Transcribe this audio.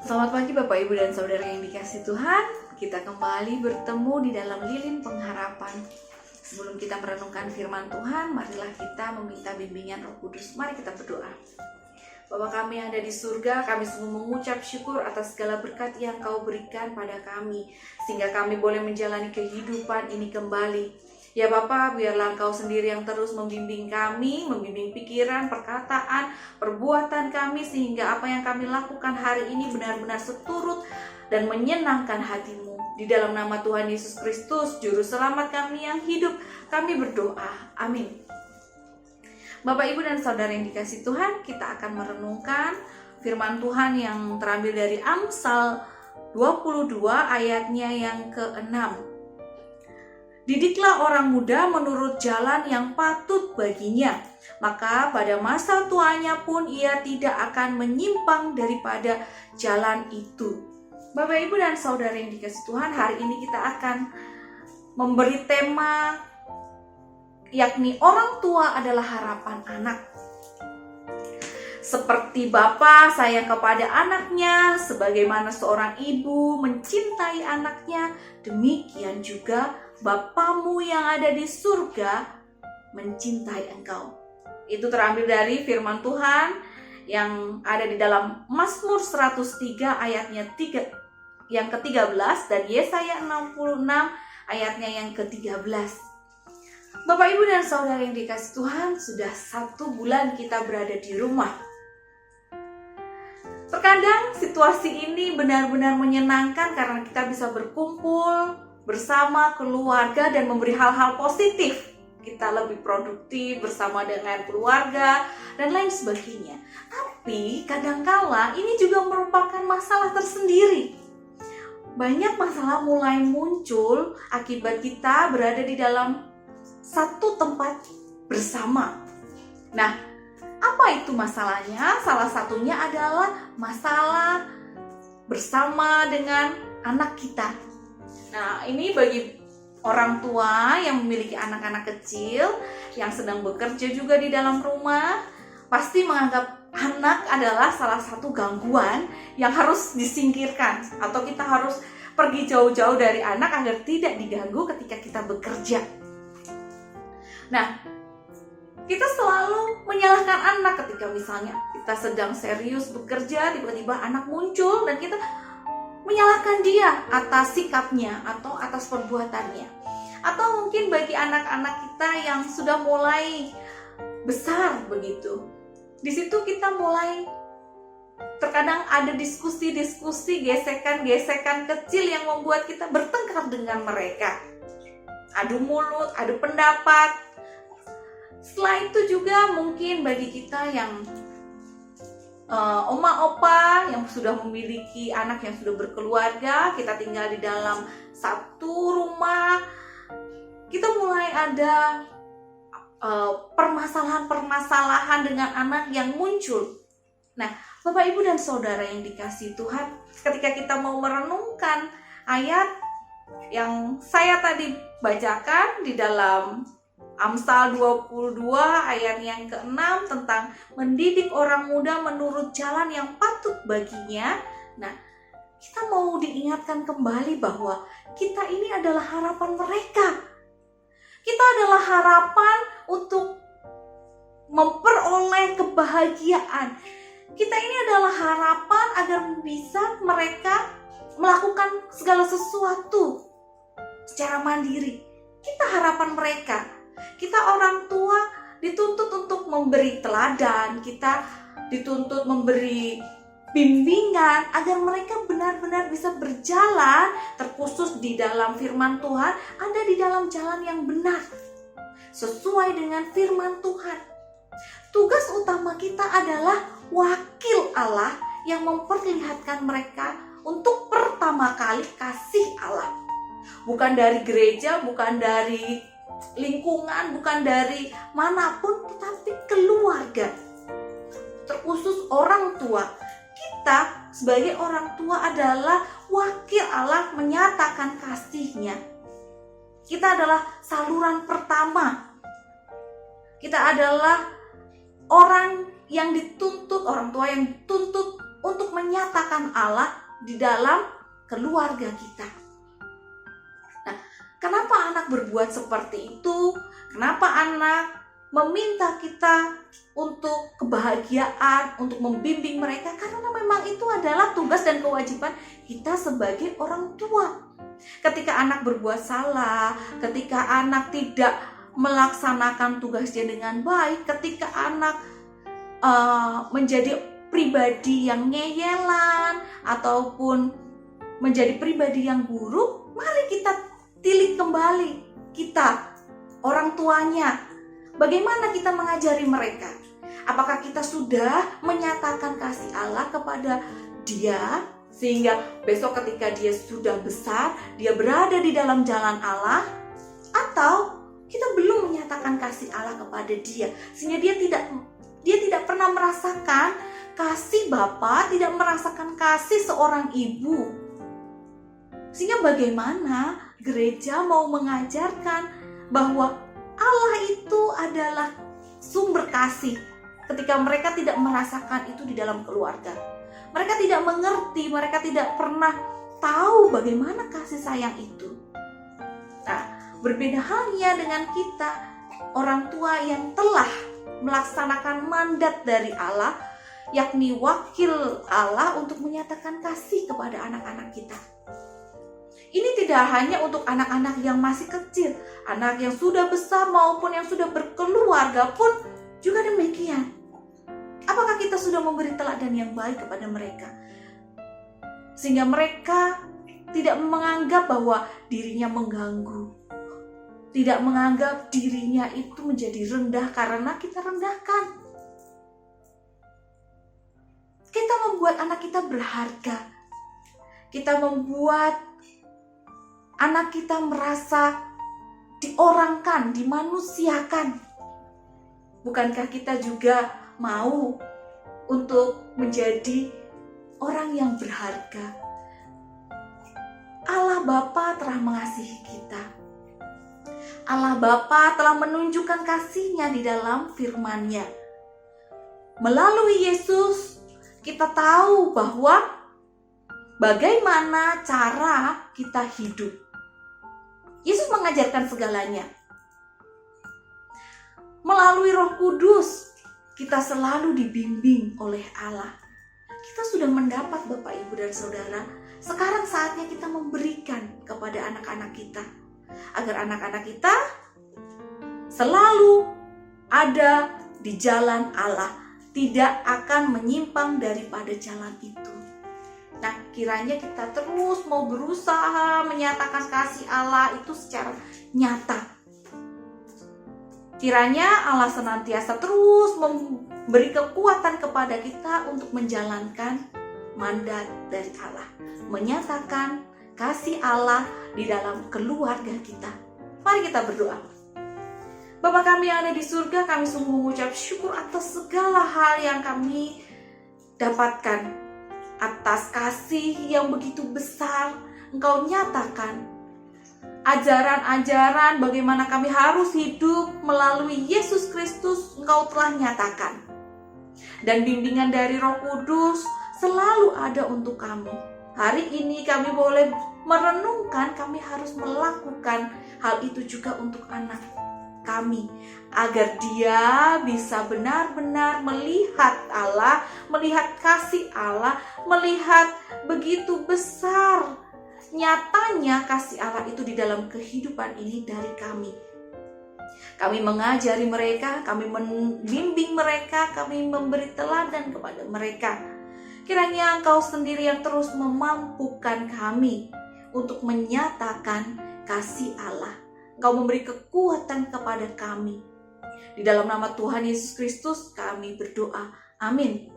Selamat pagi Bapak, Ibu, dan Saudara yang dikasihi Tuhan. Kita kembali bertemu di dalam Lilin Pengharapan. Sebelum kita merenungkan firman Tuhan, marilah kita meminta bimbingan Roh Kudus. Mari kita berdoa. Bapa kami yang ada di surga, kami sungguh mengucap syukur atas segala berkat yang Kau berikan pada kami, sehingga kami boleh menjalani kehidupan ini kembali. Ya Bapa, biarlah Engkau sendiri yang terus membimbing kami, membimbing pikiran, perkataan, perbuatan kami, sehingga apa yang kami lakukan hari ini benar-benar seturut dan menyenangkan hati-Mu. Di dalam nama Tuhan Yesus Kristus, Juru Selamat kami yang hidup, kami berdoa. Amin. Bapak, Ibu, dan Saudara yang dikasihi Tuhan, kita akan merenungkan firman Tuhan yang terambil dari Amsal 22 ayatnya yang ke-6. Didiklah orang muda menurut jalan yang patut baginya, maka pada masa tuanya pun ia tidak akan menyimpang daripada jalan itu. Bapak, Ibu, dan Saudara yang dikasihi Tuhan, hari ini kita akan memberi tema, yakni orang tua adalah harapan anak. Seperti bapa sayang kepada anaknya, sebagaimana seorang ibu mencintai anaknya, demikian juga Bapamu yang ada di surga mencintai engkau. Itu terambil dari firman Tuhan yang ada di dalam Mazmur 103 ayatnya yang ke-13 dan Yesaya 66 ayatnya yang ke-13. Bapak, Ibu, dan Saudara yang dikasihi Tuhan, sudah 1 bulan kita berada di rumah. Terkadang situasi ini benar-benar menyenangkan karena kita bisa berkumpul bersama keluarga dan memberi hal-hal positif. Kita lebih produktif bersama dengan keluarga dan lain sebagainya. Tapi kadangkala ini juga merupakan masalah tersendiri. Banyak masalah mulai muncul akibat kita berada di dalam satu tempat bersama. Nah, apa itu masalahnya? Salah satunya adalah masalah bersama dengan anak kita. Nah, ini bagi orang tua yang memiliki anak-anak kecil yang sedang bekerja juga di dalam rumah, pasti menganggap anak adalah salah satu gangguan yang harus disingkirkan, atau kita harus pergi jauh-jauh dari anak agar tidak diganggu ketika kita bekerja. Nah, kita selalu menyalahkan anak ketika misalnya kita sedang serius bekerja, tiba-tiba anak muncul dan kita menyalahkan dia atas sikapnya atau atas perbuatannya. Atau mungkin bagi anak-anak kita yang sudah mulai besar begitu, di situ kita mulai terkadang ada diskusi-diskusi, gesekan-gesekan kecil yang membuat kita bertengkar dengan mereka. Adu mulut, adu pendapat. Setelah itu juga mungkin bagi kita yang oma opa yang sudah memiliki anak yang sudah berkeluarga, kita tinggal di dalam satu rumah, kita mulai ada permasalahan-permasalahan dengan anak yang muncul. Nah, Bapak, Ibu, dan Saudara yang dikasihi Tuhan, ketika kita mau merenungkan ayat yang saya tadi bacakan di dalam Amsal 22 ayat yang ke-6 tentang mendidik orang muda menurut jalan yang patut baginya. Nah, kita mau diingatkan kembali bahwa kita ini adalah harapan mereka. Kita adalah harapan untuk memperoleh kebahagiaan. Kita ini adalah harapan agar bisa mereka melakukan segala sesuatu secara mandiri. Kita harapan mereka. Kita orang tua dituntut untuk memberi teladan, kita dituntut memberi bimbingan agar mereka benar-benar bisa berjalan, terkhusus di dalam firman Tuhan, ada di dalam jalan yang benar, sesuai dengan firman Tuhan. Tugas utama kita adalah wakil Allah yang memperlihatkan mereka untuk pertama kali kasih Allah. Bukan dari gereja, bukan dari lingkungan, bukan dari manapun, tetapi keluarga, terkhusus orang tua. Kita sebagai orang tua adalah wakil Allah menyatakan kasih-Nya. Kita adalah saluran pertama. Kita adalah orang yang dituntut, orang tua yang dituntut untuk menyatakan menyatakan Allah di dalam keluarga kita. Nah, kenapa anak berbuat seperti itu? Kenapa anak meminta kita untuk kebahagiaan, untuk membimbing mereka? Karena memang itu adalah tugas dan kewajiban kita sebagai orang tua. Ketika anak berbuat salah, ketika anak tidak melaksanakan tugasnya dengan baik, ketika anak menjadi pribadi yang ngeyelan ataupun menjadi pribadi yang buruk, mari kita tilik kembali, kita orang tuanya. Bagaimana kita mengajari mereka? Apakah kita sudah menyatakan kasih Allah kepada dia, sehingga besok ketika dia sudah besar, dia berada di dalam jalan Allah? Atau kita belum menyatakan kasih Allah kepada dia, sehingga dia tidak pernah merasakan kasih Bapa, tidak merasakan kasih seorang ibu. Sehingga bagaimana gereja mau mengajarkan bahwa Allah itu adalah sumber kasih ketika mereka tidak merasakan itu di dalam keluarga. Mereka tidak mengerti, mereka tidak pernah tahu bagaimana kasih sayang itu. Nah, berbeda halnya dengan kita, orang tua yang telah melaksanakan mandat dari Allah, yakni wakil Allah untuk menyatakan kasih kepada anak-anak kita. Ini tidak hanya untuk anak-anak yang masih kecil, anak yang sudah besar maupun yang sudah berkeluarga pun juga demikian. Apakah kita sudah memberi teladan yang baik kepada mereka? Sehingga mereka tidak menganggap bahwa dirinya mengganggu, tidak menganggap dirinya itu menjadi rendah karena kita rendahkan. Kita membuat anak kita berharga. Kita membuat anak kita merasa diorangkan, dimanusiakan. Bukankah kita juga mau untuk menjadi orang yang berharga? Allah Bapa telah mengasihi kita. Allah Bapa telah menunjukkan kasih-Nya di dalam firman-Nya. Melalui Yesus, kita tahu bahwa bagaimana cara kita hidup. Yesus mengajarkan segalanya. Melalui Roh Kudus, kita selalu dibimbing oleh Allah. Kita sudah mendapat Bapak, Ibu, dan Saudara. Sekarang saatnya kita memberikan kepada anak-anak kita, agar anak-anak kita selalu ada di jalan Allah, tidak akan menyimpang daripada jalan itu. Nah, kiranya kita terus mau berusaha menyatakan kasih Allah itu secara nyata. Kiranya Allah senantiasa terus memberi kekuatan kepada kita untuk menjalankan mandat dari Allah, menyatakan kasih Allah di dalam keluarga kita. Mari kita berdoa. Bapa kami yang ada di surga, kami sungguh mengucap syukur atas segala hal yang kami dapatkan, atas kasih yang begitu besar Engkau nyatakan. Ajaran-ajaran bagaimana kami harus hidup melalui Yesus Kristus Engkau telah nyatakan. Dan bimbingan dari Roh Kudus selalu ada untuk kami. Hari ini kami boleh merenungkan, kami harus melakukan hal itu juga untuk anak kami, agar dia bisa benar-benar melihat Allah, melihat kasih Allah, melihat begitu besar nyatanya kasih Allah itu di dalam kehidupan ini dari kami. Kami mengajari mereka, kami membimbing mereka, kami memberi teladan kepada mereka. Kiranya Engkau sendiri yang terus memampukan kami untuk menyatakan kasih Allah. Engkau memberi kekuatan kepada kami. Di dalam nama Tuhan Yesus Kristus kami berdoa. Amin.